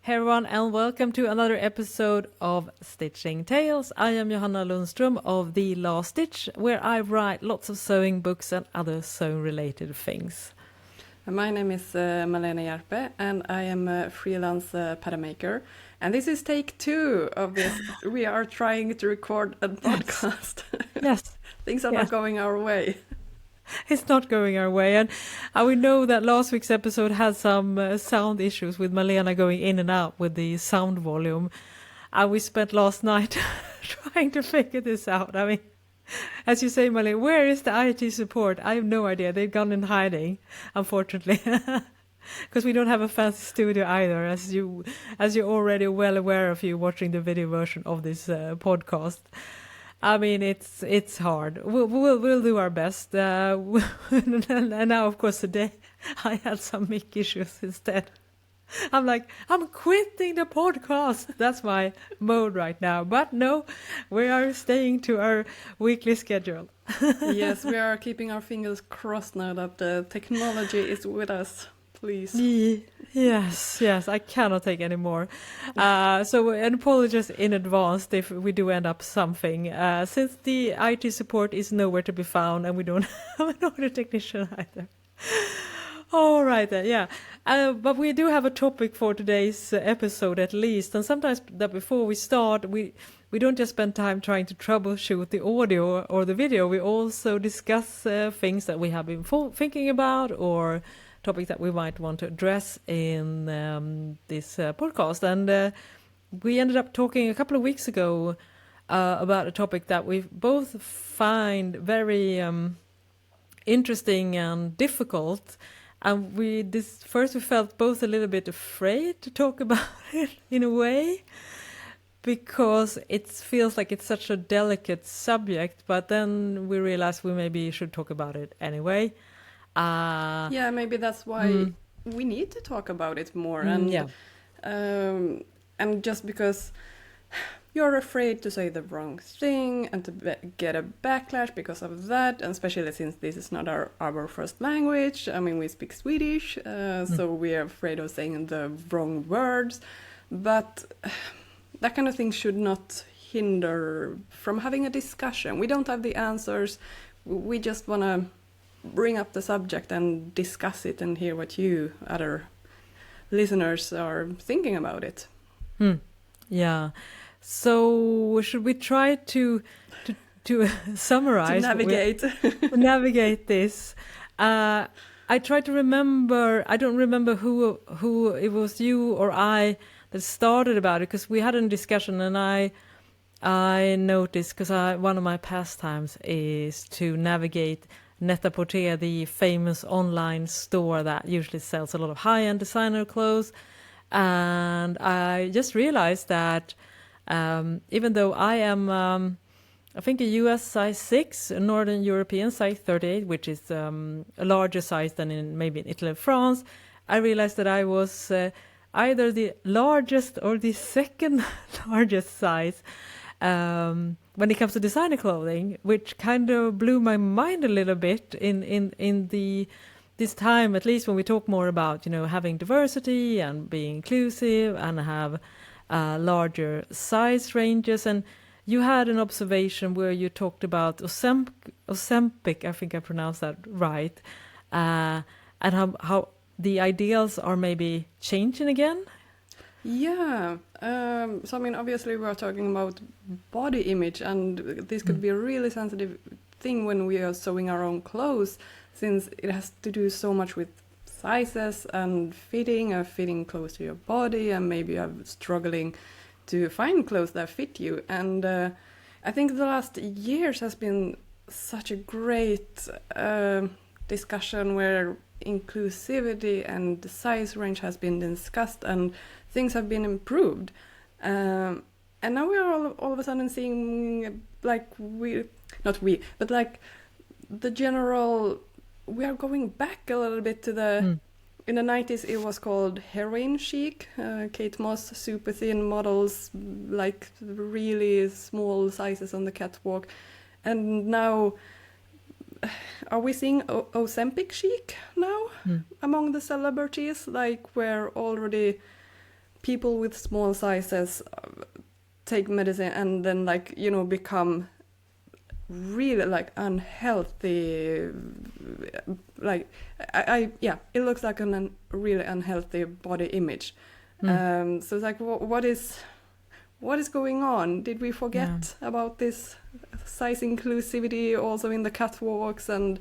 Hey everyone, and welcome to another episode of Stitching Tales. I am Johanna Lundström of The Last Stitch, where I write lots of sewing books and other sewing-related things. My name is Malena and Hjerpe, and I am a freelance pattern maker. And this is take 2 of this. We are trying to record a podcast. Yes. Things are not going our way. It's not going our way, and we know that last week's episode had some sound issues with Malena going in and out with the sound volume, and we spent last night trying to figure this out. I mean, as you say, Malena, where is the IT support? I have no idea. They've gone in hiding, unfortunately, because we don't have a fancy studio either, as you're already well aware of you watching the video version of this podcast. I mean, it's hard. We'll do our best. And now, of course, today I had some mic issues instead. I'm like, I'm quitting the podcast. That's my mode right now. But no, we are staying to our weekly schedule. Yes, we are keeping our fingers crossed now that the technology is with us. Please. Yes, I cannot take any more. So an apologies in advance if we do end up something, since the IT support is nowhere to be found and we don't have an audio technician either. All right then, yeah. But we do have a topic for today's episode at least, and sometimes that before we start, we don't just spend time trying to troubleshoot the audio or the video. We also discuss things that we have been thinking about or topic that we might want to address in this podcast. And we ended up talking a couple of weeks ago about a topic that we both find very interesting and difficult. And we felt both a little bit afraid to talk about it in a way, because it feels like it's such a delicate subject, but then we realized we maybe should talk about it anyway. Yeah, maybe that's why we need to talk about it more. And just because you're afraid to say the wrong thing and to get a backlash because of that, and especially since this is not our first language. I mean, we speak Swedish, so we are afraid of saying the wrong words. But that kind of thing should not hinder from having a discussion. We don't have the answers. We just want to bring up the subject and discuss it and hear what you other listeners are thinking about it. Yeah. So should we try to summarize? To navigate this. I try to remember. I don't remember who it was, you or I, that started about it, because we had a discussion, and I noticed, because one of my pastimes is to navigate Net-a-Porter, the famous online store that usually sells a lot of high-end designer clothes. And I just realized that even though I am, I think, a US size 6, a Northern European size 38, which is a larger size than maybe in Italy and France, I realized that I was either the largest or the second largest size when it comes to designer clothing, which kind of blew my mind a little bit in this time, at least when we talk more about, having diversity and being inclusive and have larger size ranges. And you had an observation where you talked about Ozempic, I think I pronounced that right, and how the ideals are maybe changing again. Yeah, so I mean, obviously we are talking about body image, and this could be a really sensitive thing when we are sewing our own clothes, since it has to do so much with sizes and fitting clothes to your body, and maybe you're struggling to find clothes that fit you. And I think the last years has been such a great discussion where inclusivity and the size range has been discussed and things have been improved. And now we are all of a sudden seeing, like, the general, we are going back a little bit to the, in the 90s it was called heroin chic, Kate Moss, super thin models, like really small sizes on the catwalk. And now, are we seeing Ozempic chic now among the celebrities, like where already people with small sizes take medicine and then like, you know, become really like unhealthy, like yeah, it looks like a really unhealthy body image. So it's like, what is going on? Did we forget about this size inclusivity also in the catwalks? And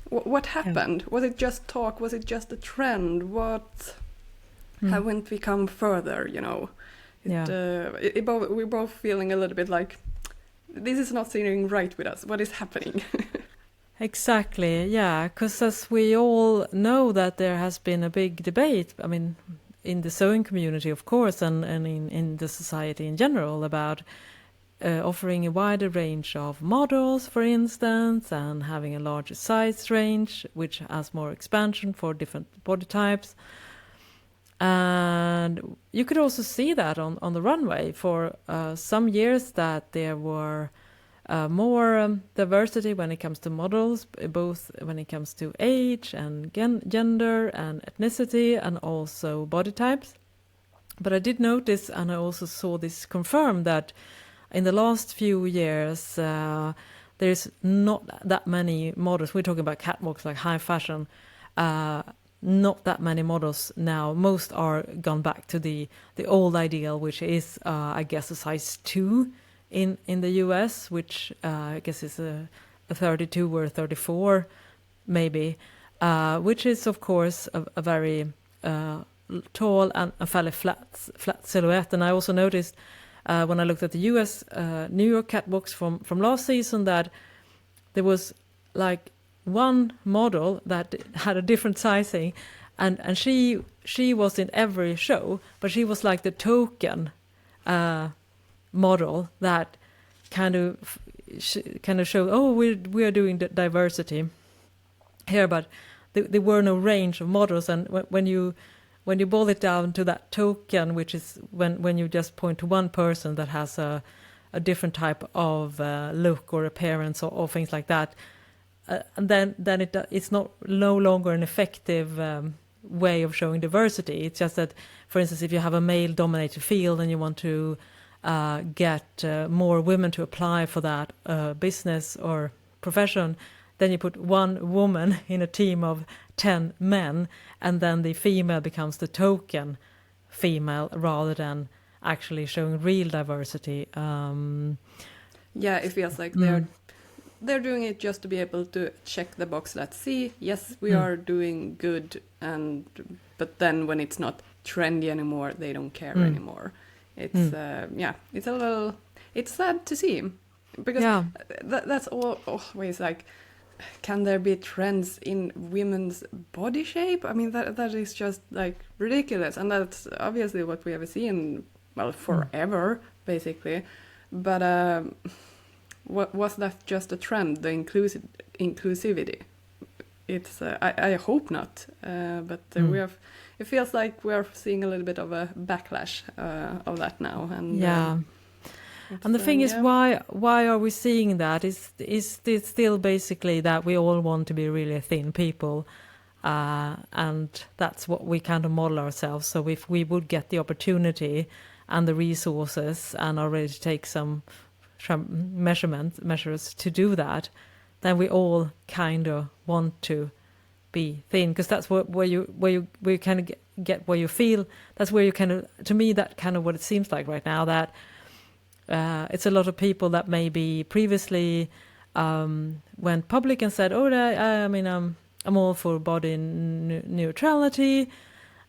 what happened? Was it just talk? Was it just a trend? What haven't we come further, you know? We're both feeling a little bit like, this is not sitting right with us. What is happening? Exactly, yeah, because as we all know that there has been a big debate, I mean, in the sewing community, of course, and in the society in general, about offering a wider range of models, for instance, and having a larger size range, which has more expansion for different body types. And you could also see that on the runway for some years, that there were more diversity when it comes to models, both when it comes to age and gender and ethnicity and also body types. But I did notice, and I also saw this confirmed, that in the last few years there's not that many models. We're talking about catwalks, like high fashion. Not that many models now. Most are gone back to the old ideal, which is I guess a size 2 in the US, which I guess is a 32 or a 34 maybe, which is of course a very tall and a fairly flat silhouette. And I also noticed when I looked at the US New York catwalks from last season, that there was like one model that had a different sizing, and she was in every show, but she was like the token model that kind of showed, oh, we are doing diversity here, but there were no range of models. And when you boil it down to that token, which is when you just point to one person that has a different type of look or appearance or things like that, and then it's no longer an effective way of showing diversity. It's just that, for instance, if you have a male-dominated field and you want to get more women to apply for that business or profession, then you put one woman in a team of 10 men, and then the female becomes the token female rather than actually showing real diversity. Yeah, it feels like they're doing it just to be able to check the box that, see, yes, we are doing good, but then when it's not trendy anymore, they don't care anymore. It's it's a little, it's sad to see, because that's always like, can there be trends in women's body shape? I mean, that is just like ridiculous, and that's obviously what we have seen, well, forever basically. But was that just a trend, the inclusivity? It's I hope not, but we have. It feels like we're seeing a little bit of a backlash of that now, and and the thing is, why are we seeing that? Is it still basically that we all want to be really thin people, and that's what we kind of model ourselves. So if we would get the opportunity and the resources and are ready to take some measures to do that, then we all kind of want to be thin, because that's where you kind of get where you feel. That's where you kind of, to me, that kind of what it seems like right now, that it's a lot of people that maybe previously went public and said, oh, I mean, I'm all for body neutrality,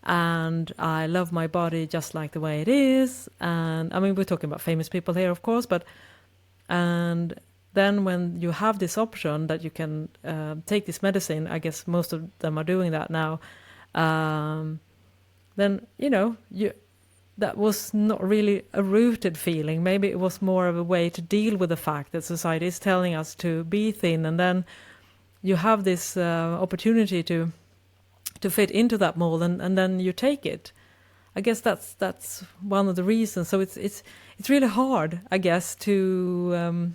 and I love my body just like the way it is. And I mean, we're talking about famous people here, of course, and then when you have this option that you can take this medicine, I guess most of them are doing that now, then, you know, that was not really a rooted feeling. Maybe it was more of a way to deal with the fact that society is telling us to be thin, and then you have this opportunity to fit into that mold, and then you take it. I guess that's one of the reasons. So it's really hard, I guess, to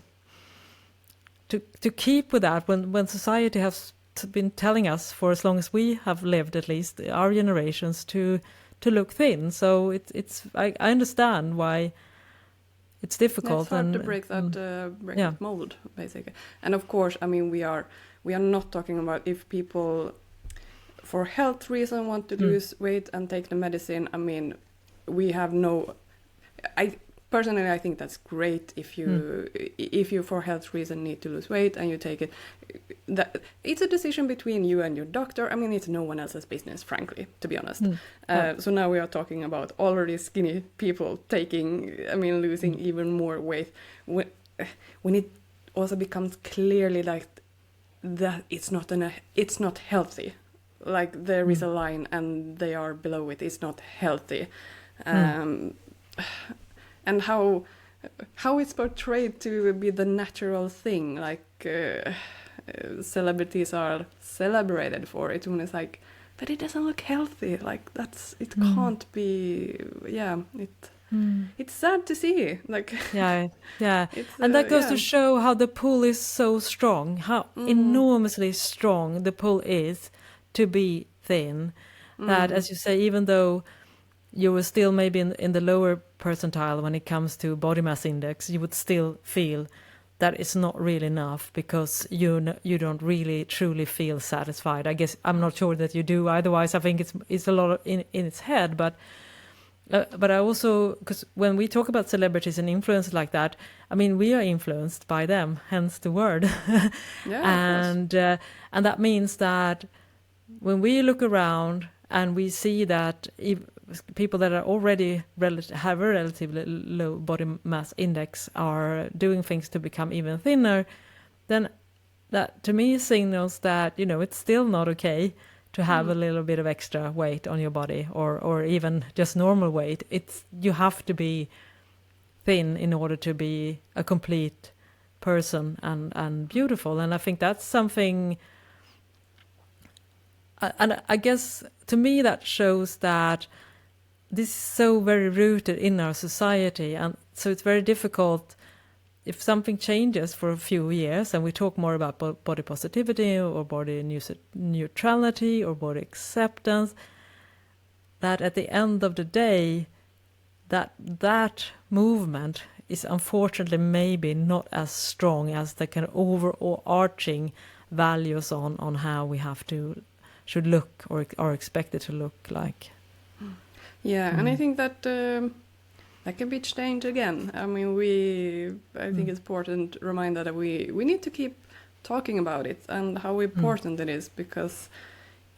keep with that when society has been telling us for as long as we have lived, at least our generations, to to look thin. So I understand why it's difficult. It's hard to break that mold, basically. And of course, I mean, we are not talking about if people for health reason want to lose weight and take the medicine. I mean, we have no. Personally, I think that's great if you for health reason need to lose weight and you take it. It's a decision between you and your doctor. I mean, it's no one else's business, frankly, to be honest. So now we are talking about already skinny people losing even more weight. When it also becomes clearly like that it's not healthy. Like there is a line and they are below it. It's not healthy. And how it's portrayed to be the natural thing, like celebrities are celebrated for it, when it's like, but it doesn't look healthy. Like it can't be. Yeah, it's sad to see. Like yeah, and that goes to show how the pull is so strong, how enormously strong the pull is to be thin. That, as you say, even though you were still maybe in the lower percentile when it comes to body mass index, you would still feel that it's not really enough because you don't really truly feel satisfied. I guess I'm not sure that you do. Otherwise, I think it's a lot in its head. But I also, because when we talk about celebrities and influencers like that, I mean, we are influenced by them, hence the word. And that means that when we look around and we see that people that are already have a relatively low body mass index are doing things to become even thinner, then that to me signals that, it's still not okay to have a little bit of extra weight on your body or even just normal weight. You have to be thin in order to be a complete person and beautiful. And I think that's something, and I guess to me that shows that this is so very rooted in our society, and so it's very difficult if something changes for a few years and we talk more about body positivity or body neutrality or body acceptance, that at the end of the day that movement is unfortunately maybe not as strong as the kind of overarching values on how we should look or are expected to look like. Yeah, and I think that that can be changed again. I mean, I think it's important to remind that we need to keep talking about it and how important it is, because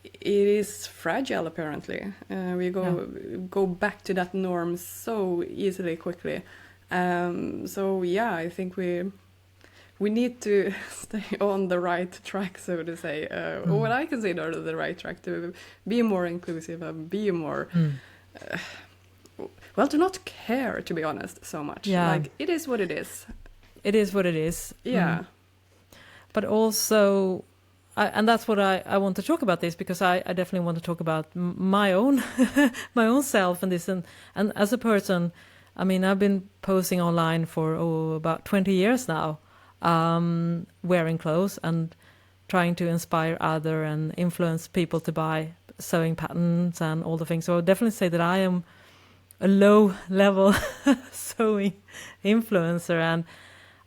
it is fragile. Apparently, we go back to that norm so easily, quickly. So yeah, I think we need to stay on the right track, so to say. What I consider the right track, to be more inclusive and be more. To not care, to be honest, so much. Yeah. Like, it is what it is. It is what it is. Yeah. But also, and that's what I want to talk about this, because I definitely want to talk about my own my own self and this. And as a person, I mean, I've been posing online for about 20 years now, wearing clothes and trying to inspire other and influence people to buy sewing patterns and all the things. So I'll definitely say that I am a low-level sewing influencer, and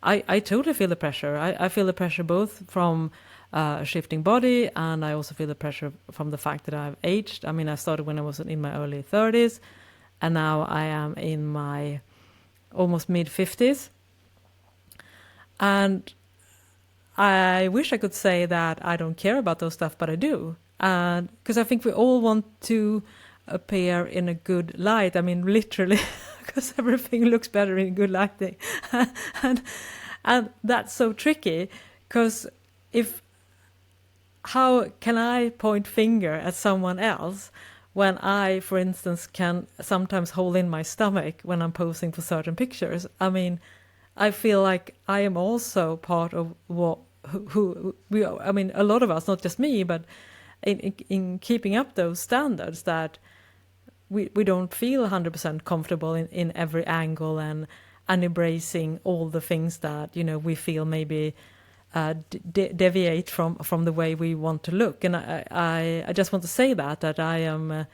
I totally feel the pressure. I feel the pressure both from shifting body, and I also feel the pressure from the fact that I've aged. I mean, I started when I was in my early 30s, and now I am in my almost mid-50s. And I wish I could say that I don't care about those stuff, but I do. And because I think we all want to appear in a good light. I mean, literally, because everything looks better in good lighting. and that's so tricky, because how can I point finger at someone else when I, for instance, can sometimes hold in my stomach when I'm posing for certain pictures? I mean, I feel like I am also part of who we are. I mean, a lot of us, not just me, but in keeping up those standards, that we don't feel 100% comfortable in every angle and embracing all the things that, we feel maybe deviate from the way we want to look. And I just want to say that I am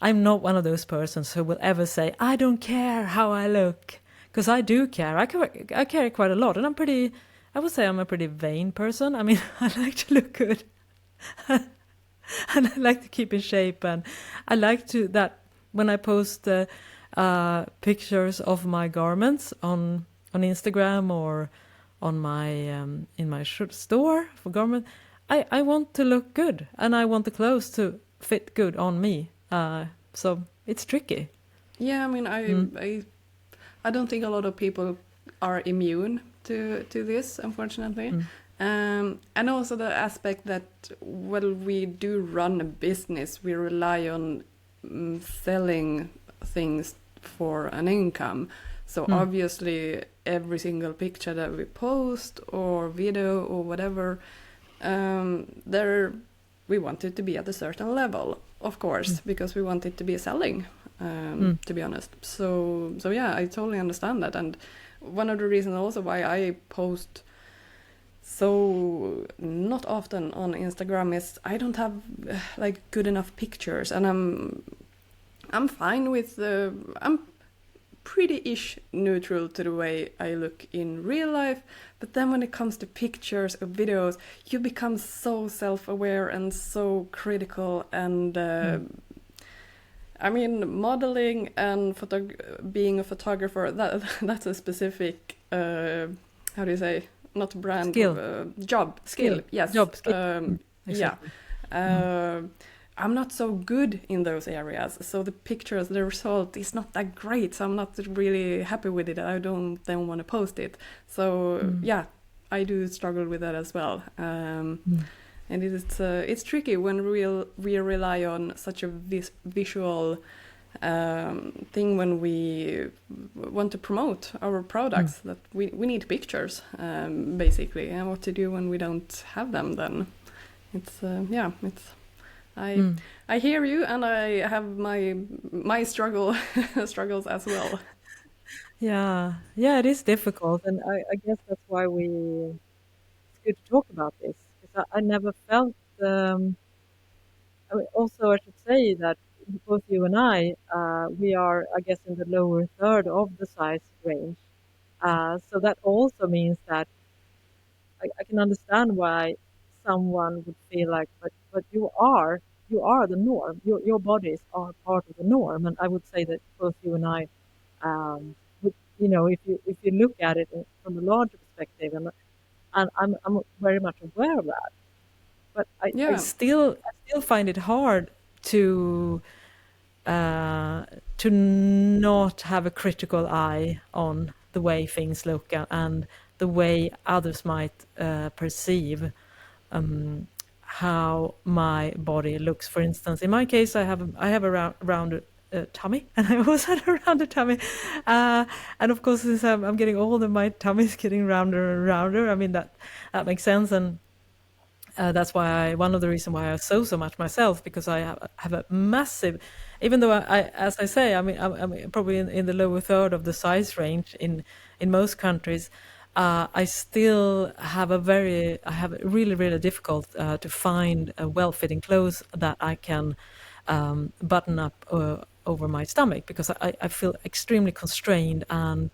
I'm not one of those persons who will ever say, I don't care how I look. Because I do care. I care quite a lot. And I would say I'm a pretty vain person. I mean, I like to look good. And I like to keep in shape. And I like to, that when I post pictures of my garments on Instagram or on my in my store for garment, I want to look good, and I want the clothes to fit good on me. So it's tricky. Yeah, I mean, I don't think a lot of people are immune to this, unfortunately. And also the aspect that, well, we do run a business, we rely on selling things for an income. So obviously every single picture that we post or video or whatever, there we want it to be at a certain level, of course, because we want it to be selling, to be honest. So yeah, I totally understand that. And one of the reasons also why I post so not often on Instagram is I don't have like good enough pictures, and I'm fine with I'm pretty-ish neutral to the way I look in real life, but then when it comes to pictures or videos, you become so self-aware and so critical, and I mean, modeling and being a photographer, that's a specific, how do you say, not brand, Skill. Job, skill, yes. Job, skill. Exactly. Yeah. I'm not so good in those areas, so the pictures, the result is not that great, so I'm not really happy with it. I don't then want to post it. So yeah, I do struggle with that as well. And it's tricky when we rely on such a visual thing when we want to promote our products, that we need pictures, basically, and what to do when we don't have them then. It's I hear you, and I have my struggles as well. Yeah, it is difficult, and I guess that's why it's good to talk about this, because I never felt. I mean, also, I should say that both you and I, we are, I guess, in the lower third of the size range. So that also means that I can understand why someone would feel like, but you are the norm. Your bodies are part of the norm, and I would say that both you and I, would, if you look at it from a larger perspective, and I'm very much aware of that, but I Yeah. still find it hard to to not have a critical eye on the way things look and the way others might perceive how my body looks. For instance, in my case, I have a rounded tummy, and I always had a rounded tummy, and of course, since I'm getting older, my tummy is getting rounder and rounder. I mean, that makes sense, and that's why one of the reasons why I sew so much myself, because I have a massive, even though as I say, I'm probably in the lower third of the size range in most countries. I still have I have really, really difficult to find well-fitting clothes that I can button up over my stomach, because I feel extremely constrained, and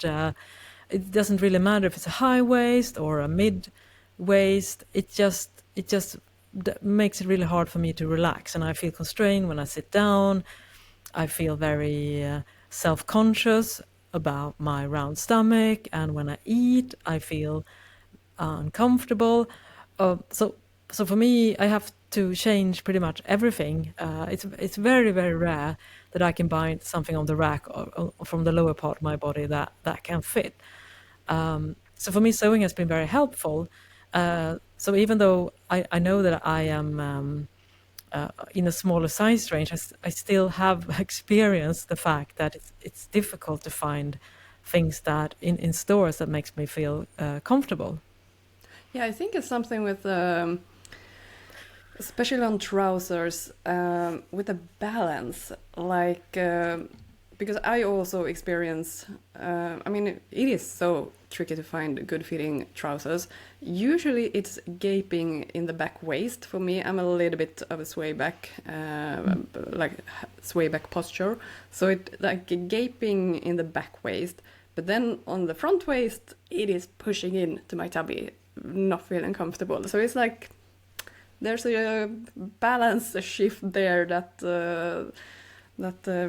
it doesn't really matter if it's a high waist or a mid waist. It just makes it really hard for me to relax, and I feel constrained when I sit down. I feel very self-conscious about my round stomach, and when I eat, I feel uncomfortable. So for me, I have to change pretty much everything. It's very, very rare that I can buy something on the rack or from the lower part of my body that can fit. So for me, sewing has been very helpful. So even though I know that I am in a smaller size range, I still have experienced the fact that it's difficult to find things that in stores that makes me feel comfortable. Yeah, I think it's something with, especially on trousers, with a balance. Like, because I also experience, I mean, it is so tricky to find good fitting trousers. Usually it's gaping in the back waist. For me, I'm a little bit of a sway back, like sway back posture. So it like gaping in the back waist, but then on the front waist, it is pushing in to my tummy, not feeling comfortable. So it's like, there's a balance, a shift there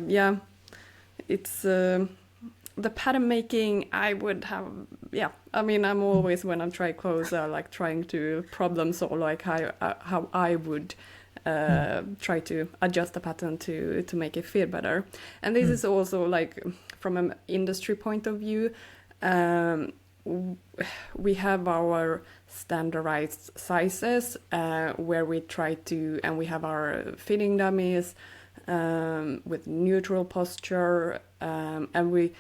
yeah, it's the pattern making. I would have, yeah. I mean, I'm always, when I'm trying clothes, like trying to problem solve, like how I would try to adjust the pattern to make it feel better. And this is also like from an industry point of view. We have our standardized sizes where we try to, and we have our fitting dummies with neutral posture, and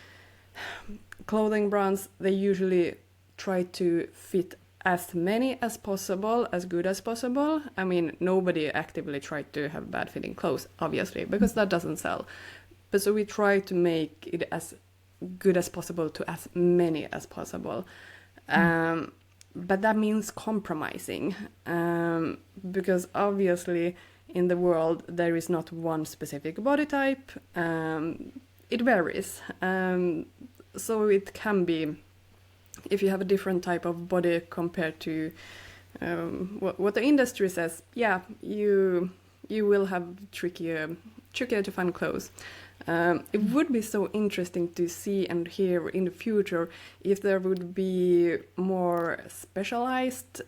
clothing brands, they usually try to fit as many as possible, as good as possible. I mean, nobody actively tried to have bad fitting clothes, obviously, because that doesn't sell. But so we try to make it as good as possible to as many as possible. But that means compromising, because obviously in the world there is not one specific body type. It varies. So it can be, if you have a different type of body compared to what the industry says, yeah, you will have trickier to find clothes. It would be so interesting to see and hear in the future if there would be more specialized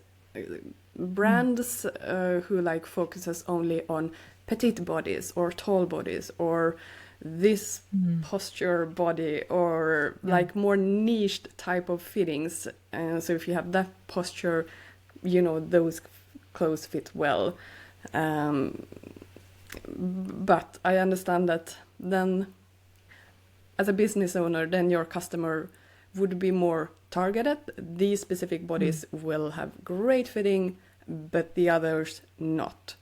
brands who like focuses only on petite bodies or tall bodies or this posture body, or like more niched type of fittings. So if you have that posture, you know, those clothes fit well. But I understand that then as a business owner, then your customer would be more targeted. These specific bodies will have great fitting, but the others not.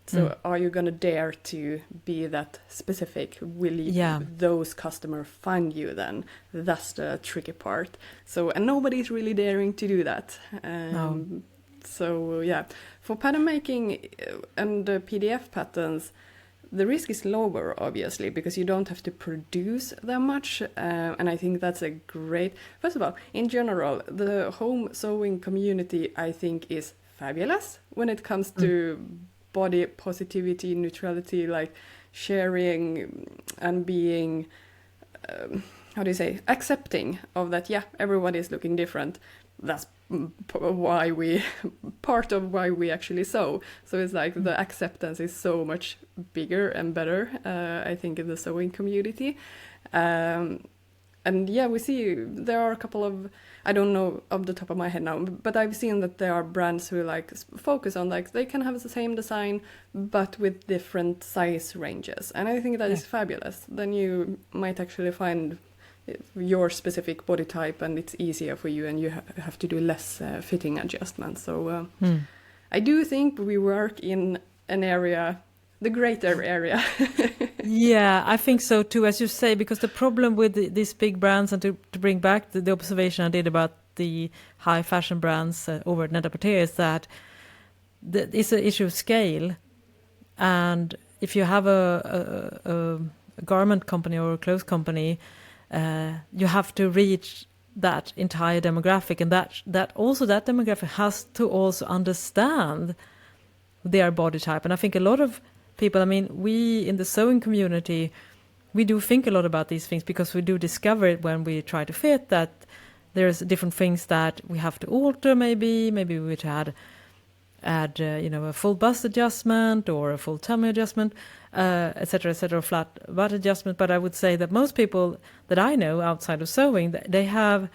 So are you going to dare to be that specific? Will those customers find you then? That's the tricky part. So, and nobody's really daring to do that. No. So yeah, for pattern making and PDF patterns, the risk is lower, obviously, because you don't have to produce that much. And I think that's a great... First of all, in general, the home sewing community, I think, is fabulous when it comes to body positivity, neutrality, like sharing and being, how do you say, accepting of that, yeah, everybody is looking different. That's part of why we actually sew. So it's like the acceptance is so much bigger and better, I think, in the sewing community. And yeah, we see there are a couple of, I don't know off the top of my head now, but I've seen that there are brands who like focus on like they can have the same design but with different size ranges. And I think that is fabulous. Then you might actually find your specific body type and it's easier for you and you have to do less fitting adjustments. So I do think we work in an area, the greater area. Yeah, I think so too, as you say, because the problem with these big brands, and to bring back the observation I did about the high fashion brands over at Net-a-Porter, is that it's an issue of scale. And if you have a garment company or a clothes company, you have to reach that entire demographic, and that demographic has to also understand their body type. And I think a lot of people, I mean, we in the sewing community, we do think a lot about these things because we do discover it when we try to fit, that there's different things that we have to alter. Maybe we would add a full bust adjustment or a full tummy adjustment, etc., flat butt adjustment. But I would say that most people that I know outside of sewing, they can't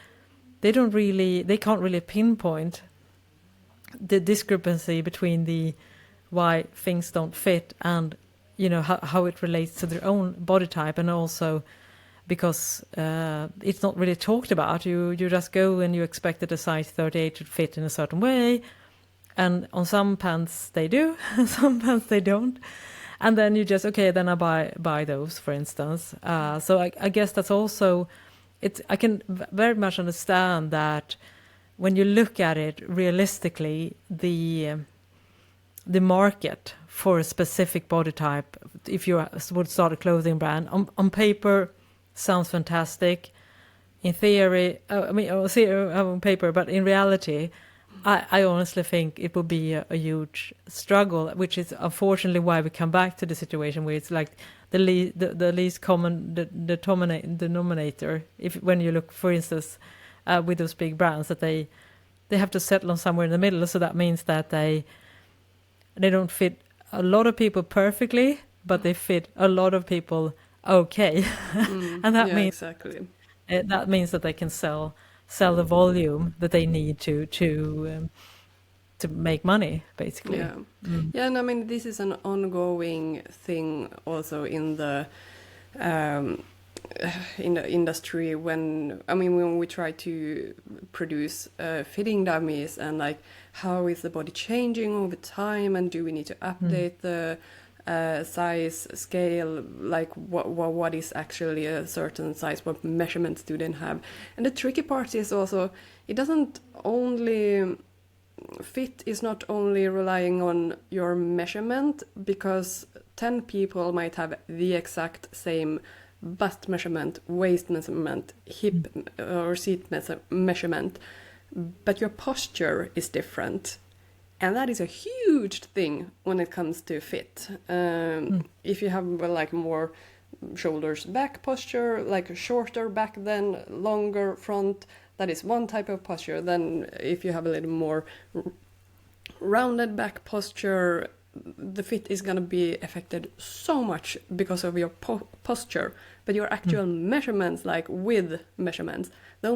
really pinpoint the discrepancy between why things don't fit and how it relates to their own body type, and also because it's not really talked about. You just go and you expect that a size 38 should fit in a certain way, and on some pants they do, some pants they don't. and then you just, okay, then I buy those, for instance. So I guess that's also, I can very much understand that when you look at it realistically, the market for a specific body type, if you would start a clothing brand, on paper sounds fantastic. In theory, on paper, but in reality, I honestly think it will be a huge struggle, which is unfortunately why we come back to the situation where it's like the least common denominator. When you look, for instance, with those big brands, that they have to settle on somewhere in the middle. So that means that they don't fit a lot of people perfectly, but they fit a lot of people okay, and that means exactly. That means that they can sell the volume that they need to make money, basically. Yeah, and I mean, this is an ongoing thing also in the industry when we try to produce fitting dummies, and like, how is the body changing over time, and do we need to update the size scale, like what is actually a certain size, what measurements do they have. And the tricky part is also, it doesn't only fit is not only relying on your measurement, because 10 people might have the exact same bust measurement, waist measurement, hip or seat measurement, but your posture is different. And that is a huge thing when it comes to fit. If you have like more shoulders back posture, like a shorter back than longer front, that is one type of posture. Then if you have a little more rounded back posture, the fit is going to be affected so much because of your posture. But your actual measurements, like with measurements, that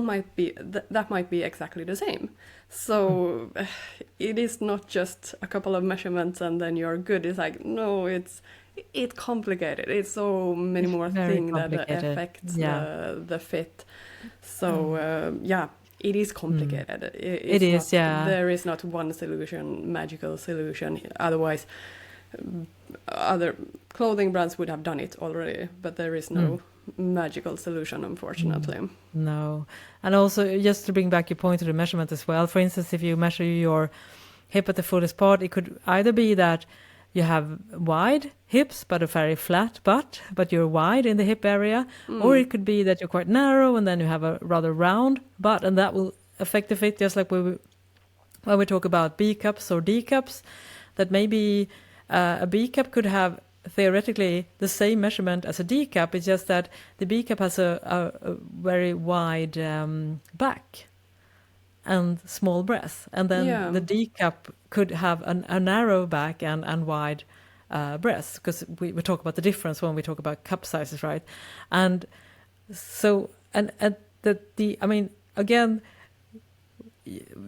might be exactly the same. So it is not just a couple of measurements and then you're good. It's like, no, it's complicated. It's so many more things that affect the fit. So it is complicated. It is. There is not one solution, magical solution. Otherwise, other clothing brands would have done it already, but there is no magical solution, unfortunately. No. And also, just to bring back your point to the measurement as well, for instance, if you measure your hip at the fullest part, it could either be that you have wide hips but a very flat butt, but you're wide in the hip area, or it could be that you're quite narrow and then you have a rather round butt, and that will affect the fit, just like when we talk about B cups or D cups, that maybe a B cup could have theoretically the same measurement as a D cup. It's just that the B cup has a very wide back and small breasts, and then the D cup could have a narrow back and wide breasts, because we talk about the difference when we talk about cup sizes, right? And so again,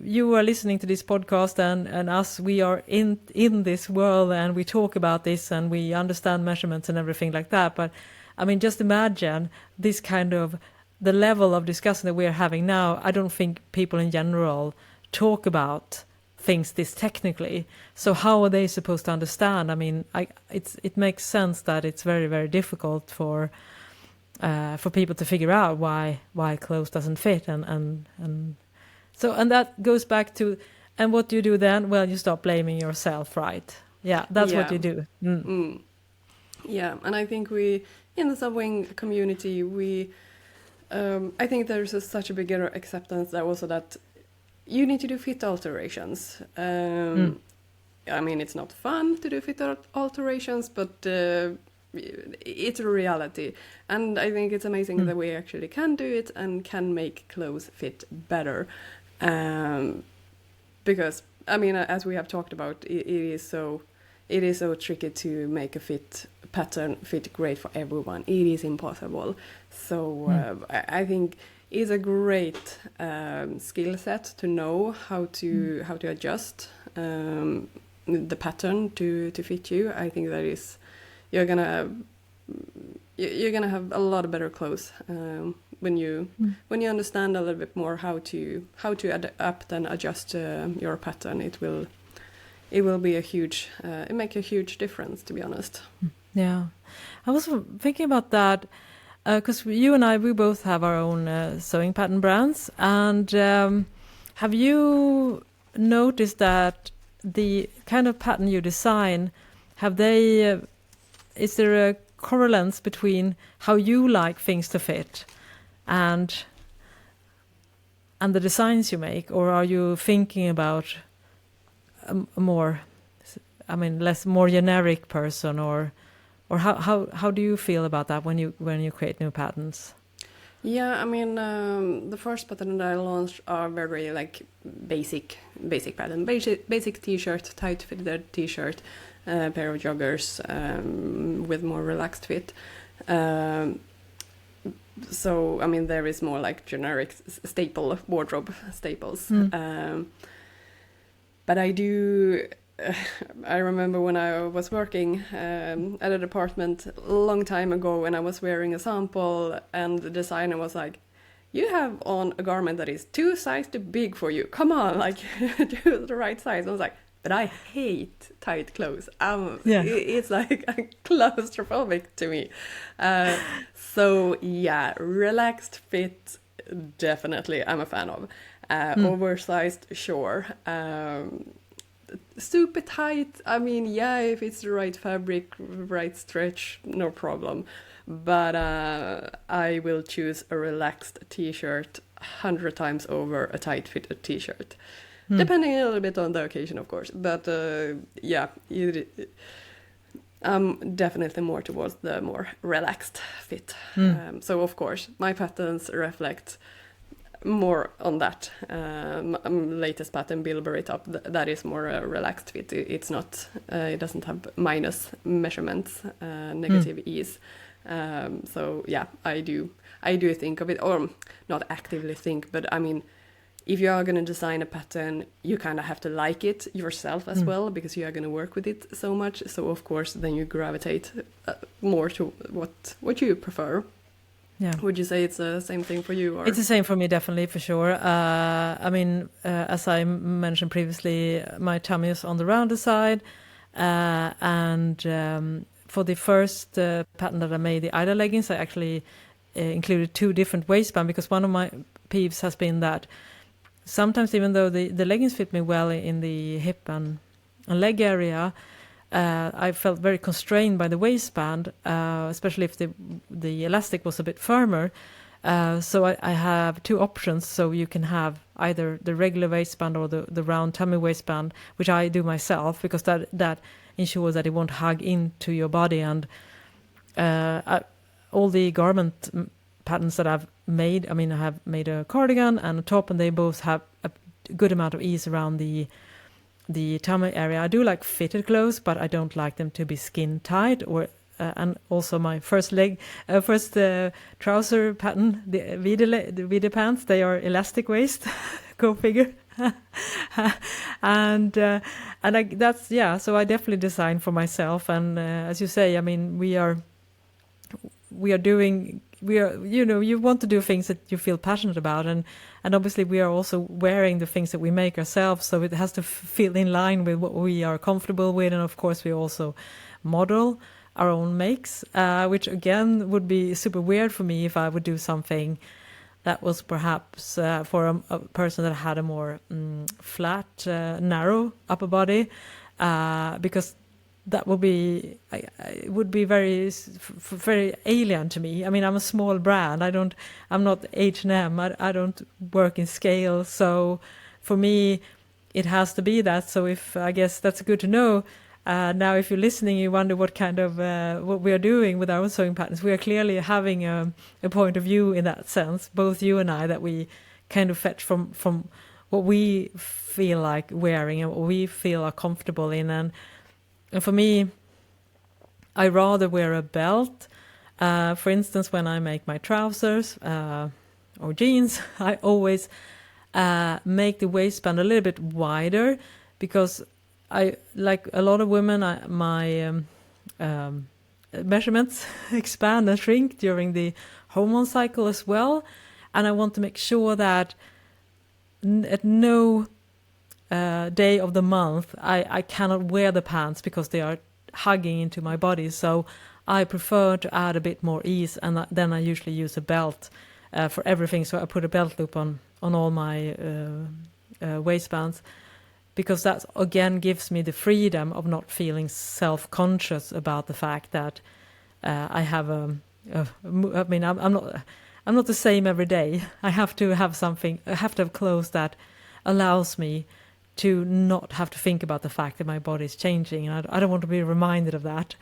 you are listening to this podcast, and us, we are in this world, and we talk about this, and we understand measurements and everything like that. But I mean, just imagine this kind of the level of discussion that we are having now. I don't think people in general talk about things this technically. So how are they supposed to understand? I mean, it makes sense that it's very, very difficult for people to figure out why clothes doesn't fit, and that goes back to, and what do you do then? Well, you stop blaming yourself, right? Yeah, that's what you do. Yeah, and I think we, in the subwing community, I think there's such a bigger acceptance that also that you need to do fit alterations. I mean, it's not fun to do fit alterations, but it's a reality. And I think it's amazing that we actually can do it and can make clothes fit better. Because, I mean, as we have talked about, it is so tricky to make a fit pattern fit great for everyone. It is impossible. So I think it's a great skill set to know how to adjust the pattern to fit you. I think that is, you're gonna have a lot better clothes when you understand a little bit more how to adapt and adjust your pattern. it will be it make a huge difference, to be honest. Yeah, I was thinking about that because you and I, we both have our own sewing pattern brands, and have you noticed that the kind of pattern you design, have they? Is there a correlance between how you like things to fit and the designs you make, or are you thinking about a more, more generic person, or how do you feel about that when you create new patterns? Yeah, I mean, the first pattern that I launched are very like basic pattern, basic t-shirt, tight fitted t-shirt, pair of joggers with more relaxed fit. So I mean, there is more like generic staple wardrobe staples. But I do. I remember when I was working at a department a long time ago, and I was wearing a sample, and the designer was like, "You have on a garment that is 2 sizes too big for you. Come on, like do the right size." I was like, "But I hate tight clothes. It's like claustrophobic to me." So yeah, relaxed fit, definitely I'm a fan of. Oversized, sure. Super tight, I mean, yeah, if it's the right fabric, right stretch, no problem. But I will choose a relaxed t-shirt 100 times over a tight fitted t-shirt. Depending a little bit on the occasion, of course. But yeah, I'm definitely more towards the more relaxed fit. So of course, my patterns reflect more on that. Latest pattern, Bilberry top, that is more a relaxed fit. It's not, it doesn't have minus measurements, negative ease. So yeah, I do think of it, or not actively think, but I mean, if you are going to design a pattern, you kind of have to like it yourself as well, because you are going to work with it so much. So of course, then you gravitate more to what you prefer. Yeah. Would you say it's the same thing for you? Or? It's the same for me, definitely, for sure. I mean, as I mentioned previously, my tummy is on the rounder side. And for the first pattern that I made, the Ida leggings, I actually included 2 different waistbands, because one of my peeves has been that sometimes, even though the leggings fit me well in the hip and leg area, I felt very constrained by the waistband, especially if the elastic was a bit firmer. So I have 2 options. So you can have either the regular waistband or the round tummy waistband, which I do myself, because that ensures that it won't hug into your body. And all the garment patterns that I've made, I mean, I have made a cardigan and a top, and they both have a good amount of ease around the tummy area. I do like fitted clothes, but I don't like them to be skin tight. Or and also my first trouser pattern, the Vide pants, they are elastic waist. Go figure. and that's, yeah. So I definitely design for myself, and as you say, I mean, we are doing. You want to do things that you feel passionate about, and obviously we are also wearing the things that we make ourselves, so it has to feel in line with what we are comfortable with. And of course we also model our own makes, which again would be super weird for me if I would do something that was perhaps for a person that had a more flat, narrow upper body, because that would be very alien to me. I mean, I'm a small brand. I'm not H&M. I don't work in scale. So for me, it has to be that. So I guess that's good to know. Now, if you're listening, you wonder what kind of what we are doing with our own sewing patterns. We are clearly having a point of view in that sense, both you and I, that we kind of fetch from what we feel like wearing and what we feel are comfortable in. And for me, I rather wear a belt. For instance, when I make my trousers or jeans, I always make the waistband a little bit wider, because I, like a lot of women, my measurements expand and shrink during the hormone cycle as well. And I want to make sure that at no day of the month, I cannot wear the pants because they are hugging into my body. So I prefer to add a bit more ease, and then I usually use a belt for everything. So I put a belt loop on all my waistbands, because that again gives me the freedom of not feeling self-conscious about the fact that I have I mean, I'm not the same every day. I have to have something. I have to have clothes that allows me to not have to think about the fact that my body is changing, and I don't want to be reminded of that.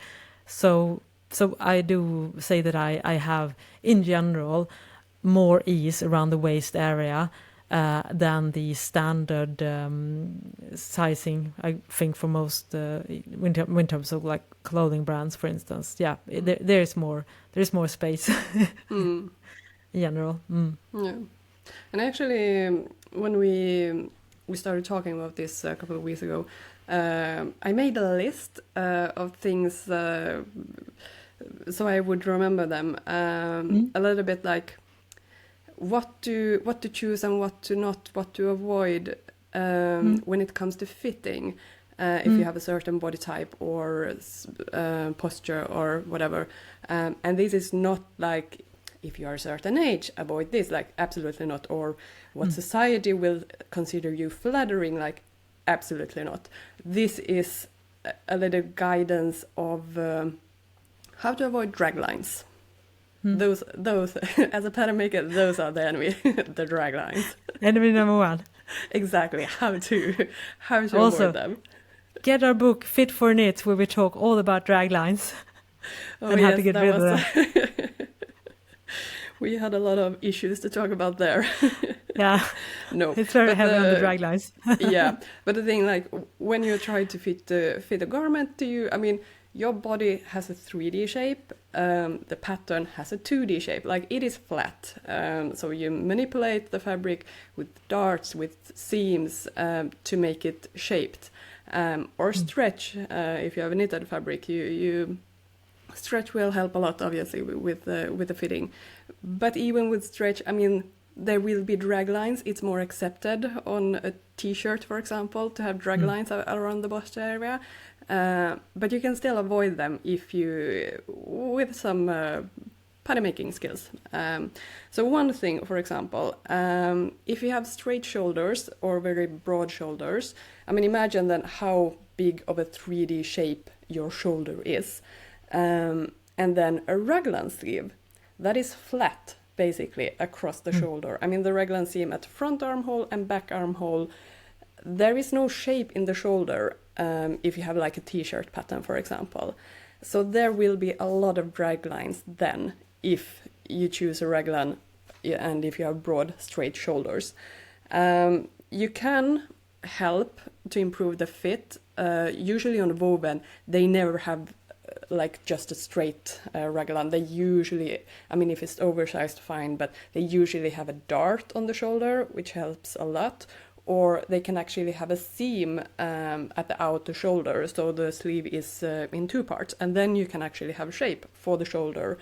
So I do say that I have, in general, more ease around the waist area than the standard sizing, I think, for most in terms of like clothing brands, for instance. Yeah, there's more space in general. Yeah, and actually, when we started talking about this a couple of weeks ago, I made a list of things so I would remember them a little bit, like what to choose and what to avoid when it comes to fitting, if you have a certain body type or posture or whatever, and this is not like if you are a certain age, avoid this, like absolutely not, or what society will consider you flattering, like absolutely not. This is a little guidance of how to avoid drag lines. Those as a pattern maker, those are the enemy, the drag lines. Enemy number one. Exactly. How to also, avoid them. Get our book Fit for Knits, where we talk all about drag lines and how to get rid of them. We had a lot of issues to talk about there. Yeah. No. It's very heavy on the drag lines. Yeah. But the thing, like, when you try to fit a garment to you, I mean, your body has a 3D shape, the pattern has a 2D shape, like it is flat. So you manipulate the fabric with darts, with seams to make it shaped. Or stretch, if you have a knitted fabric, you stretch will help a lot, obviously, with the fitting. But even with stretch, I mean, there will be drag lines. It's more accepted on a t-shirt, for example, to have drag lines around the bust area. But you can still avoid them if you, with some pattern making skills. So one thing, for example, if you have straight shoulders or very broad shoulders, I mean, imagine then how big of a 3D shape your shoulder is. And then a raglan sleeve that is flat, basically, across the shoulder. I mean, the raglan seam at front armhole and back armhole, there is no shape in the shoulder if you have like a t-shirt pattern, for example. So there will be a lot of drag lines then if you choose a raglan and if you have broad, straight shoulders. You can help to improve the fit. Usually on woven, they never have like just a straight raglan. They usually, I mean, if it's oversized, fine, but they usually have a dart on the shoulder, which helps a lot. Or they can actually have a seam at the outer shoulder, so the sleeve is in two parts, and then you can actually have shape for the shoulder,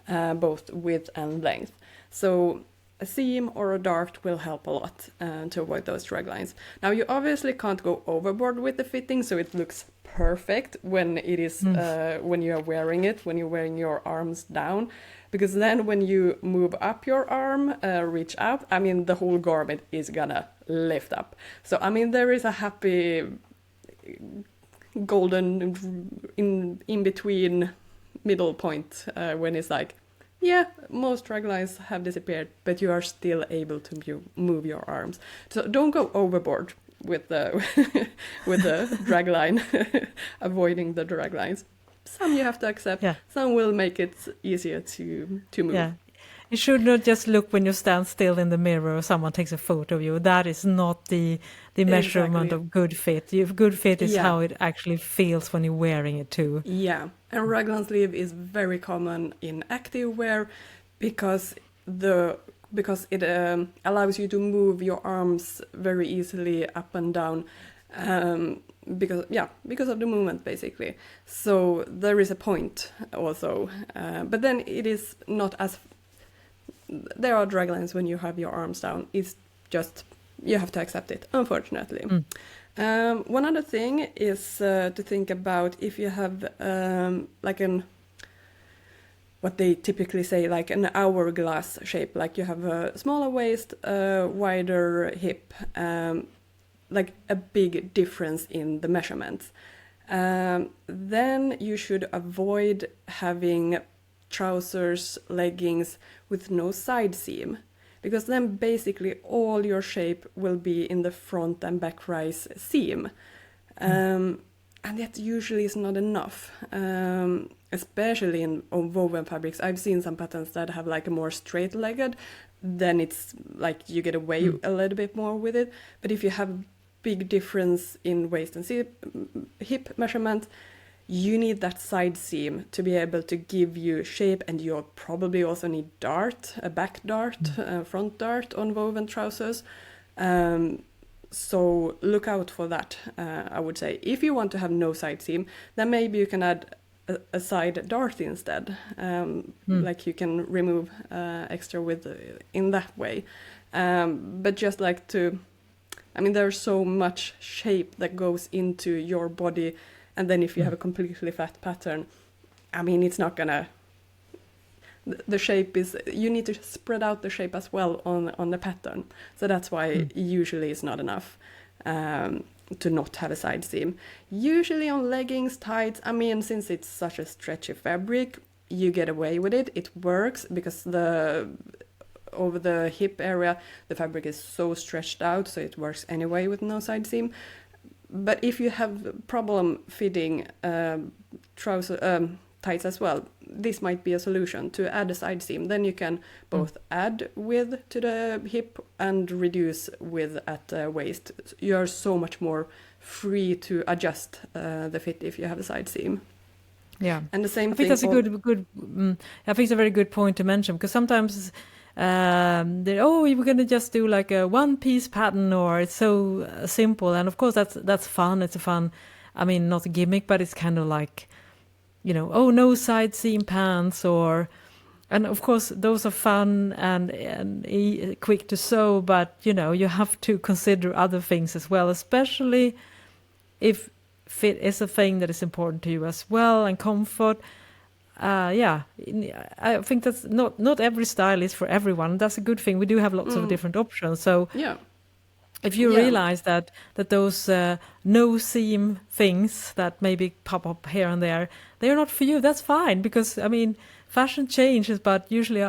both width and length. So a seam or a dart will help a lot to avoid those drag lines. Now, you obviously can't go overboard with the fitting, so it looks perfect when it is when you are wearing it, when you're wearing your arms down. Because then when you move up your arm, reach out, I mean, the whole garment is gonna lift up. So, I mean, there is a happy golden in between middle point when it's like, yeah, most drag lines have disappeared, but you are still able to move your arms. So don't go overboard with the with the drag line, avoiding the drag lines. Some you have to accept. Yeah. Some will make it easier to move. Yeah. You should not just look when you stand still in the mirror or someone takes a photo of you. That is not the measurement of good fit. Good fit is how it actually feels when you're wearing it too. Yeah, and raglan sleeve is very common in active wear because it allows you to move your arms very easily up and down. Because of the movement, basically. So there is a point also, but then it is not as. There are drag lines when you have your arms down. It's just you have to accept it, unfortunately. One other thing is to think about if you have like what they typically say, like an hourglass shape, like you have a smaller waist, wider hip, like a big difference in the measurements. Then you should avoid having trousers, leggings with no side seam, because then basically all your shape will be in the front and back rise seam. And that usually is not enough, especially on woven fabrics. I've seen some patterns that have like a more straight-legged, then it's like you get away a little bit more with it. But if you have big difference in waist and hip measurement, you need that side seam to be able to give you shape, and you'll probably also need dart, a back dart, front dart on woven trousers. So look out for that, I would say. If you want to have no side seam, then maybe you can add a side dart instead. Like you can remove extra width in that way. But just like there's so much shape that goes into your body, and then if you have a completely flat pattern, it's not gonna... The shape is... You need to spread out the shape as well on the pattern. So that's why usually it's not enough to not have a side seam. Usually on leggings, tights, since it's such a stretchy fabric, you get away with it. It works because over the hip area, the fabric is so stretched out, so it works anyway with no side seam. But if you have problem fitting tights as well, this might be a solution to add a side seam. Then you can both add width to the hip and reduce width at the waist. You're so much more free to adjust the fit if you have a side seam. Yeah, and the same I think that's a good. I think it's a very good point to mention, because sometimes we're going to just do like a one-piece pattern, or it's so simple. And of course that's fun. It's a fun, not a gimmick, but it's kind of like, no side seam pants, and of course those are fun and quick to sew, but you have to consider other things as well, especially if fit is a thing that is important to you as well, and comfort. I think that's not every style is for everyone. That's a good thing. We do have lots of different options. So if you realize that those no seam things that maybe pop up here and there, they're not for you, that's fine, because fashion changes, but usually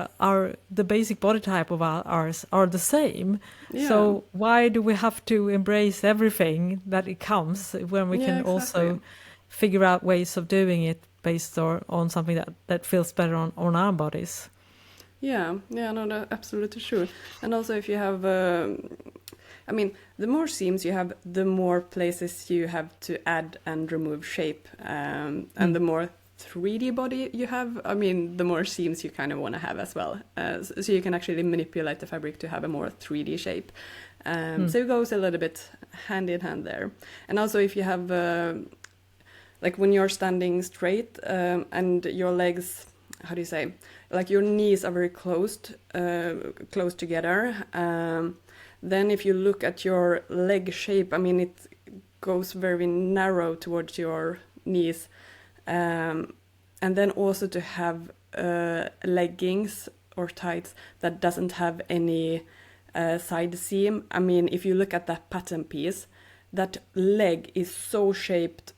the basic body type of ours are the same. So why do we have to embrace everything that it comes when we can also figure out ways of doing it based on something that feels better on our bodies? That's absolutely true. And also if you have the more seams you have, the more places you have to add and remove shape, and the more 3D body you have, the more seams you kind of want to have as well. So you can actually manipulate the fabric to have a more 3D shape. So it goes a little bit hand in hand there. And also if you have, like when you're standing straight and your legs, how do you say, like your knees are very close together, then if you look at your leg shape, it goes very narrow towards your knees. And then also to have leggings or tights that doesn't have any side seam. If you look at that pattern piece, that leg is so shaped,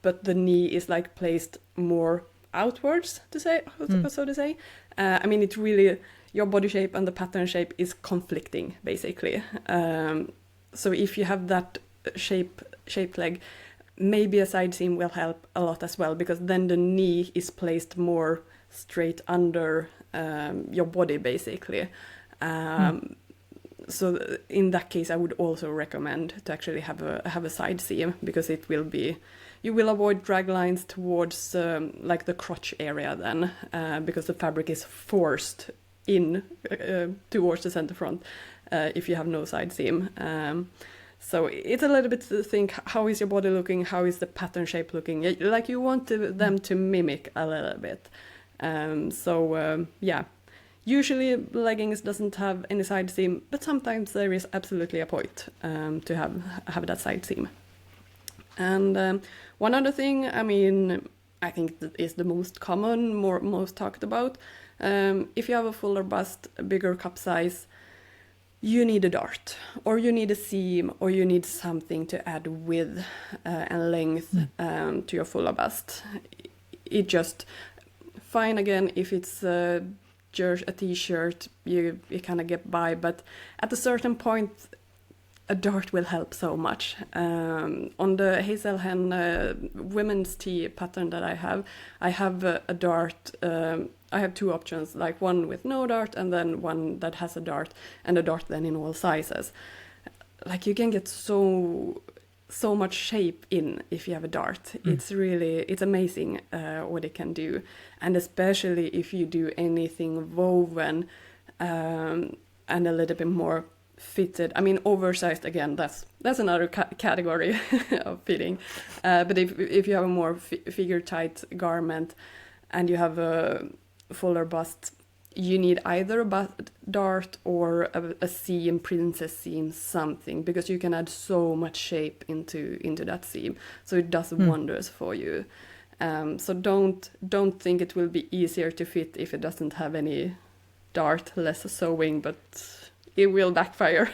but the knee is like placed more outwards, so to say. It really, your body shape and the pattern shape is conflicting, basically. So if you have that shaped leg, maybe a side seam will help a lot as well, because then the knee is placed more straight under your body, basically. So in that case, I would also recommend to actually have a side seam, because it will be, you will avoid drag lines towards like the crotch area then, because the fabric is forced in towards the center front if you have no side seam. So it's a little bit to think, how is your body looking? How is the pattern shape looking? Like you want them to mimic a little bit. Usually leggings doesn't have any side seam, but sometimes there is absolutely a point to have that side seam. And one other thing, I mean, I think that is the most common, most talked about. If you have a fuller bust, a bigger cup size, you need a dart, or you need a seam, or you need something to add width and length to your fuller bust. It just fine again if it's a t-shirt, you kind of get by, but at a certain point a dart will help so much. On the Hazelhen women's tee pattern that I have a dart. I have two options, like one with no dart and then one that has a dart, and a dart then in all sizes. Like you can get so much shape in if you have a dart. It's amazing what it can do, and especially if you do anything woven and a little bit more fitted. I mean, oversized again. That's another category of fitting. But if you have a more figure tight garment and you have a fuller bust, you need either a dart or a seam, princess seam, something, because you can add so much shape into that seam. So it does wonders for you. So don't think it will be easier to fit if it doesn't have any dart, less sewing, but it will backfire.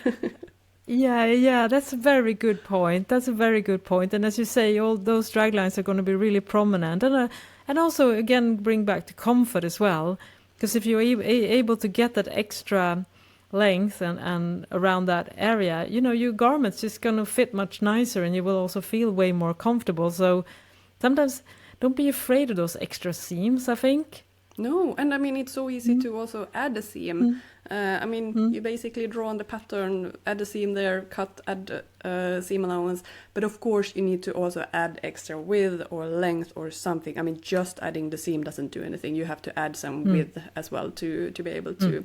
Yeah, that's a very good point. And as you say, all those drag lines are going to be really prominent, and also again bring back to comfort as well. Because if you're able to get that extra length and around that area, your garment's just going to fit much nicer, and you will also feel way more comfortable. So sometimes don't be afraid of those extra seams, I think. No, and I mean, it's so easy to also add a seam. You basically draw on the pattern, add a seam there, add seam allowance. But of course, you need to also add extra width or length or something. I mean, just adding the seam doesn't do anything. You have to add some width as well to be able to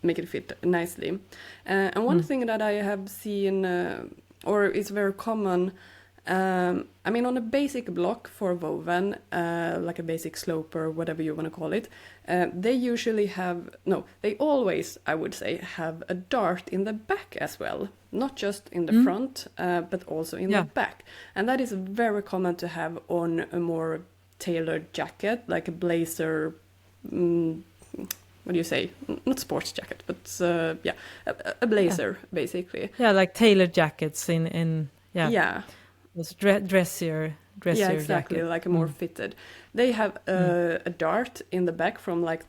make it fit nicely. And one thing that I have seen, or it's very common, on a basic block for woven, like a basic sloper, whatever you want to call it, they always, I would say, have a dart in the back as well. Not just in the front, but also in the back. And that is very common to have on a more tailored jacket, like a blazer, what do you say? Not sports jacket, but a blazer, basically. Yeah, like tailored jackets in. Those dressier yeah, exactly, jacket. like a more fitted. They have a dart in the back from like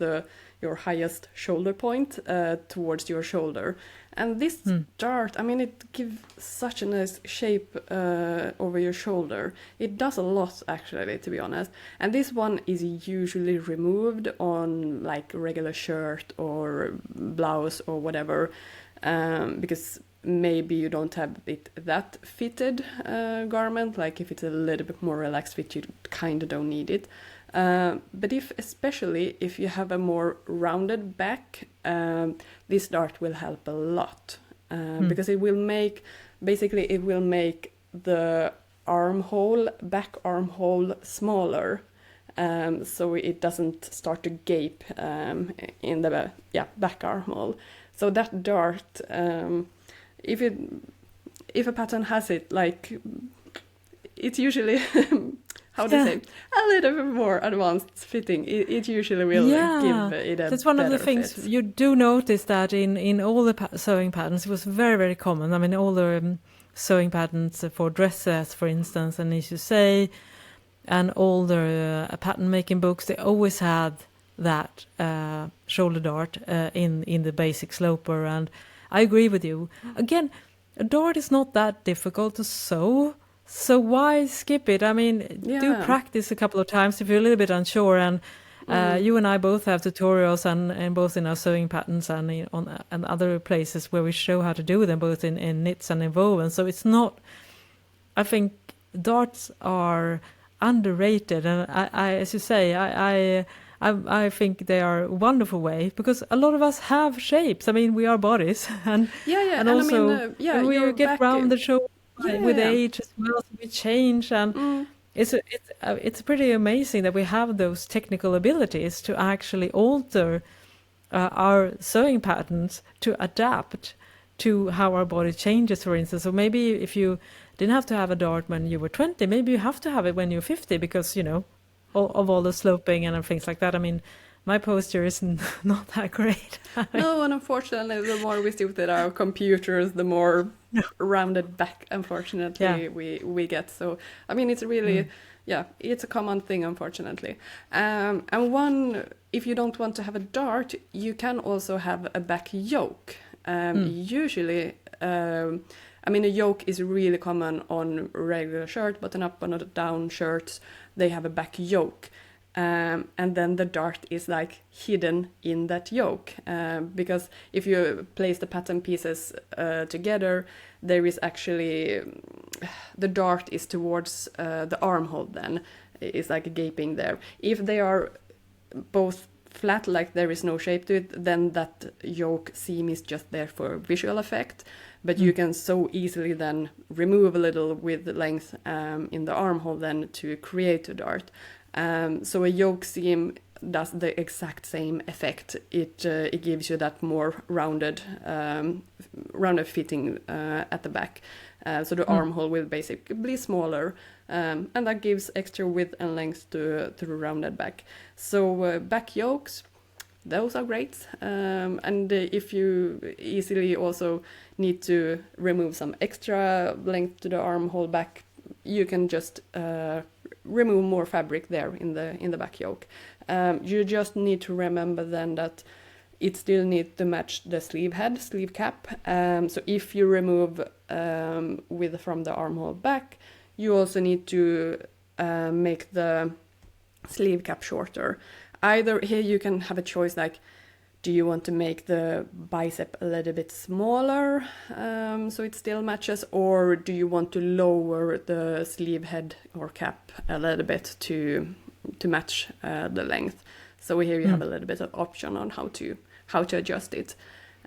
your highest shoulder point towards your shoulder. And this dart, I mean, it gives such a nice shape over your shoulder. It does a lot, actually, to be honest. And this one is usually removed on like regular shirt or blouse or whatever, because maybe you don't have it that fitted garment. Like if it's a little bit more relaxed fit, you kind of don't need it. But especially if you have a more rounded back, this dart will help a lot, because it will make the back armhole smaller, so it doesn't start to gape in the back armhole. So that dart, if a pattern has it, like it's usually how to say, a little bit more advanced fitting. It usually will give it a That's one of the things fit. you do notice, that in all the sewing patterns, it was very, very common. I mean, all the sewing patterns for dresses, for instance, and as you say, and all the pattern making books, they always had that shoulder dart in the basic sloper. And I agree with you. Again, a dart is not that difficult to sew, so why skip it? I mean, do practice a couple of times if you're a little bit unsure. And you and I both have tutorials, and both in our sewing patterns and and other places where we show how to do them, both in knits and in woven. So it's not. I think darts are underrated, and I as you say, I think they are a wonderful way, because a lot of us have shapes. I mean, we are bodies, and also we get rounded shoulders with age as well. So we change, and it's pretty amazing that we have those technical abilities to actually alter our sewing patterns to adapt to how our body changes, for instance. So maybe if you didn't have to have a dart when you were 20, maybe you have to have it when you're 50 because, of all the sloping and things like that. I mean, my posture is not that great. No, and unfortunately, the more we sit with our computers, the more rounded back, unfortunately, we get. So, I mean, it's really, it's a common thing, unfortunately. And if you don't want to have a dart, you can also have a back yoke. Usually, I mean, a yoke is really common on regular shirt, button-up, button-down shirts. They have a back yoke. And then the dart is like hidden in that yoke. Because if you place the pattern pieces together, there is actually, the dart is towards the armhole then. It's like gaping there. If they are both flat, like there is no shape to it, then that yoke seam is just there for visual effect. But you can so easily then remove a little with the length in the armhole then to create a dart. So a yoke seam does the exact same effect. It gives you that more rounded fitting at the back. So the armhole will basically be smaller, and that gives extra width and length to the rounded back. So back yokes, those are great. And if you easily also need to remove some extra length to the armhole back, you can just remove more fabric there in the back yoke. You just need to remember then that it still needs to match the sleeve cap. So if you remove width from the armhole back, you also need to make the sleeve cap shorter. Either here you can have a choice like, do you want to make the bicep a little bit smaller so it still matches, or do you want to lower the sleeve head or cap a little bit to match the length? So here you have a little bit of option on how to adjust it.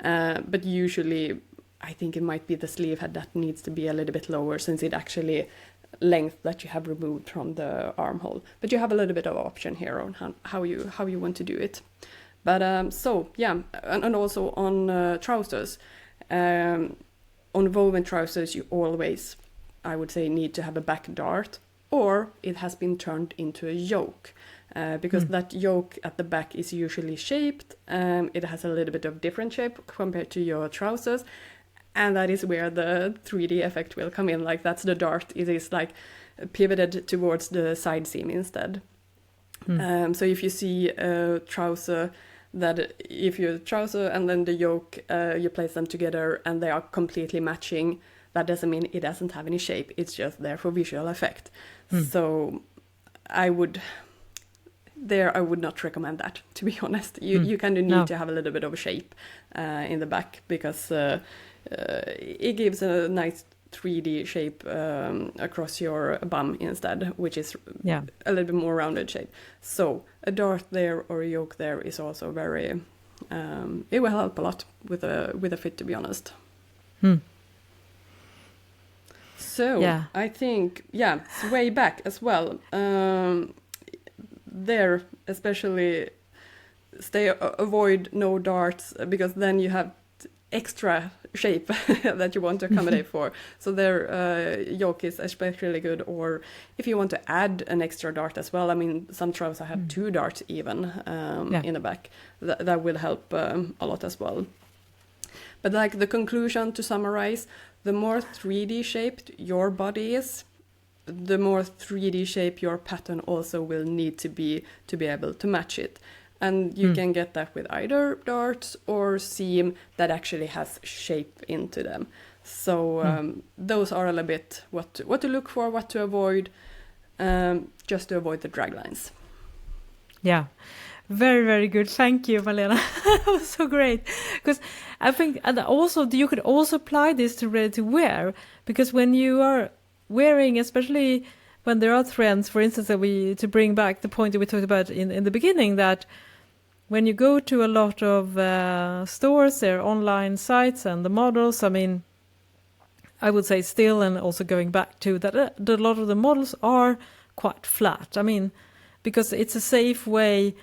But usually I think it might be the sleeve head that needs to be a little bit lower, since it actually length that you have removed from the armhole. But you have a little bit of option here on how you want to do it. But and also on trousers, on woven trousers, you always, I would say, need to have a back dart, or it has been turned into a yoke, because that yoke at the back is usually shaped. It has a little bit of different shape compared to your trousers, and that is where the 3D effect will come in. Like, that's the dart. It is like pivoted towards the side seam instead. So if you see a trouser, that if your trouser and then the yoke, you place them together and they are completely matching, that doesn't mean it doesn't have any shape. It's just there for visual effect. So I would not recommend that, to be honest. You kind of need to have a little bit of a shape in the back, because it gives a nice 3D shape across your bum instead, which is a little bit more rounded shape. So a dart there or a yoke there is also very, it will help a lot with a fit, to be honest. So I think, sway back as well. There, especially, avoid no darts, because then you have extra shape that you want to accommodate for. So their yoke is especially good, or if you want to add an extra dart as well. I mean, some trousers have 2 darts even in the back. That will help a lot as well. But like the conclusion, to summarize, the more 3D shaped your body is, the more 3D shape your pattern also will need to be able to match it. And you can get that with either darts or seam that actually has shape into them. So those are a little bit what to look for, what to avoid, just to avoid the drag lines. Yeah, very, very good. Thank you, Malena. That was so great. Because I think, and also you could also apply this to ready to wear, because when you are wearing, especially when there are trends, for instance, to bring back the point that we talked about in the beginning, that when you go to a lot of stores, there are online sites, and the models, I mean, I would say still, and also going back to that, a lot of the models are quite flat. I mean, because it's a safe way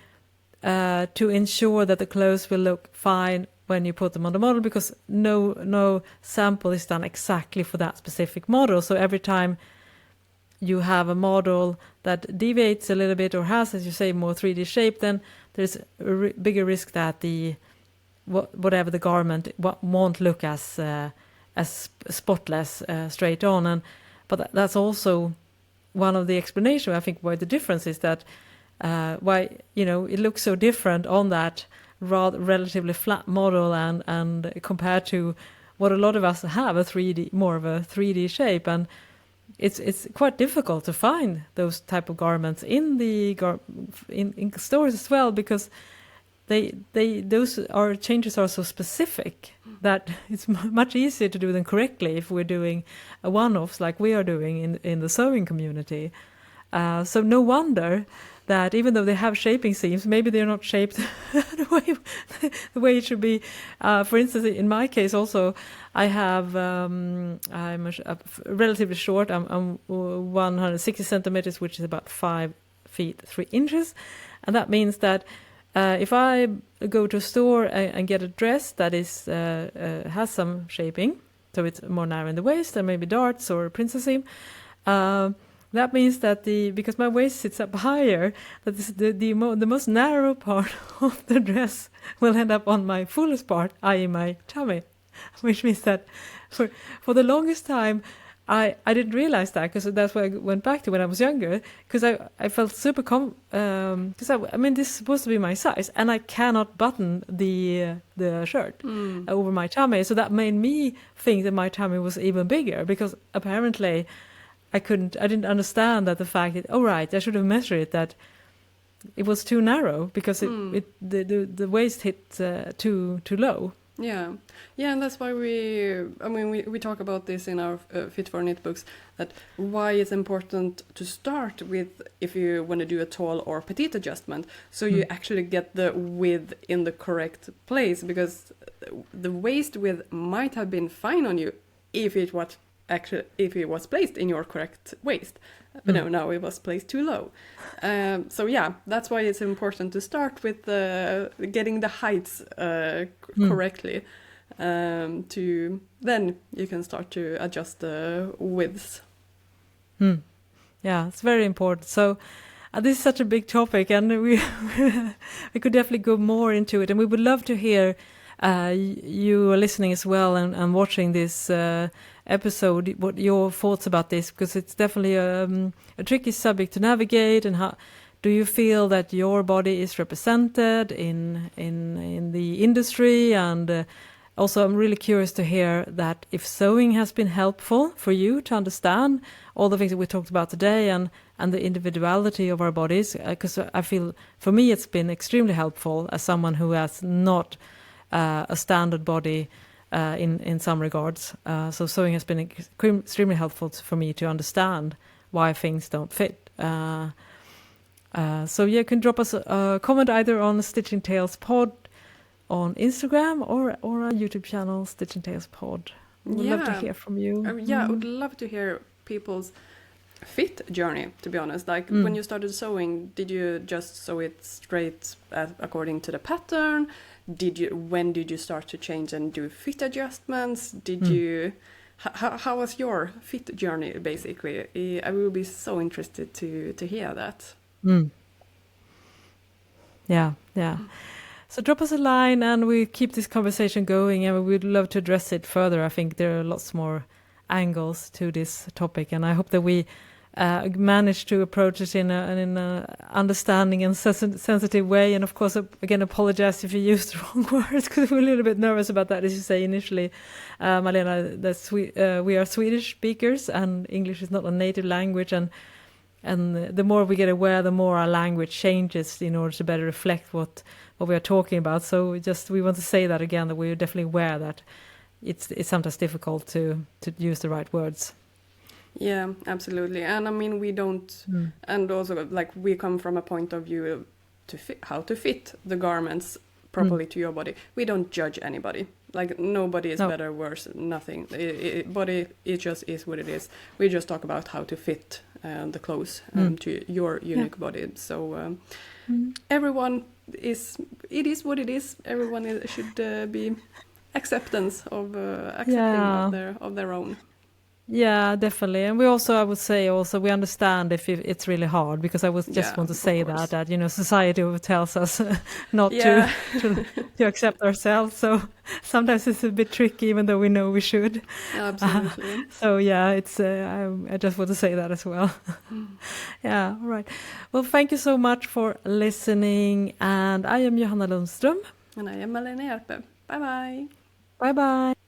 to ensure that the clothes will look fine when you put them on the model, because no sample is done exactly for that specific model. So every time you have a model that deviates a little bit or has, as you say, more 3D shape, then there's a bigger risk that whatever the garment won't look as spotless straight on. But that's also one of the explanations, I think, why the difference is that why it looks so different on that rather relatively flat model and compared to what a lot of us have, more of a 3D shape. And it's quite difficult to find those type of garments in the in stores as well, because those changes are so specific that it's much easier to do them correctly if we're doing a one-offs like we are doing in the sewing community. So no wonder that even though they have shaping seams, maybe they're not shaped the way it should be. For instance, in my case also, I have I'm relatively short. I'm 160 centimeters, which is about 5 feet 3 inches, and that means that if I go to a store and get a dress that is has some shaping, so it's more narrow in the waist and maybe darts or princess seam, that means that because my waist sits up higher, that the most narrow part of the dress will end up on my fullest part, i.e. my tummy, which means that for the longest time I didn't realize that, because that's what I went back to when I was younger, because I felt super because this is supposed to be my size, and I cannot button the shirt over my tummy, so that made me think that my tummy was even bigger, because apparently I didn't understand that the fact that, I should have measured it, that it was too narrow because the waist hit too low. Yeah, and that's why we talk about this in our Fit for Knit books, that why it's important to start with if you want to do a tall or petite adjustment, so you actually get the width in the correct place, because the waist width might have been fine on you if it was placed in your correct waist, but no, now it was placed too low. So yeah, that's why it's important to start with getting the heights correctly, to then you can start to adjust the widths. Yeah, it's very important. So this is such a big topic, and we could definitely go more into it, and we would love to hear you are listening as well and watching this episode, what your thoughts about this, because it's definitely a tricky subject to navigate. And how do you feel that your body is represented in the industry? And also I'm really curious to hear that if sewing has been helpful for you to understand all the things that we talked about today and the individuality of our bodies, because I feel for me it's been extremely helpful as someone who has not a standard body in some regards. So sewing has been extremely helpful for me to understand why things don't fit. So you can drop us a comment either on Stitching Tales Pod on Instagram or our YouTube channel, Stitching Tales Pod. We'd love to hear from you. I would love to hear people's fit journey, to be honest. Like when you started sewing, did you just sew it straight according to the pattern? When did you start to change and do fit adjustments? Did you how was your fit journey, basically? I will be so interested to hear that. Yeah. So drop us a line and we keep this conversation going, and we'd love to address it further. I think there are lots more angles to this topic, and I hope that we manage to approach it in a understanding and sensitive way. And of course, again, apologize if you used the wrong words, because we're a little bit nervous about that, as you say initially, Malena. We are Swedish speakers, and English is not a native language, and the more we get aware, the more our language changes in order to better reflect what we are talking about. So we want to say that again, that we're definitely aware that it's sometimes difficult to use the right words. Yeah, absolutely. And I mean, we don't, and also like we come from a point of view to how to fit the garments properly to your body. We don't judge anybody. Like nobody is better, worse, nothing. Body, it just is what it is. We just talk about how to fit the clothes to your unique body. So everyone it is what it is. Everyone should be acceptance of accepting of their own. Yeah, definitely. And we also, I would say also, we understand if it's really hard, because I was just want to say that, you know, society tells us not to accept ourselves. So sometimes it's a bit tricky, even though we know we should. Absolutely. So yeah, it's, I just want to say that as well. Yeah, all right. Well, thank you so much for listening. And I am Johanna Lundström. And I am Malena and Hjerpe. Bye bye. Bye bye.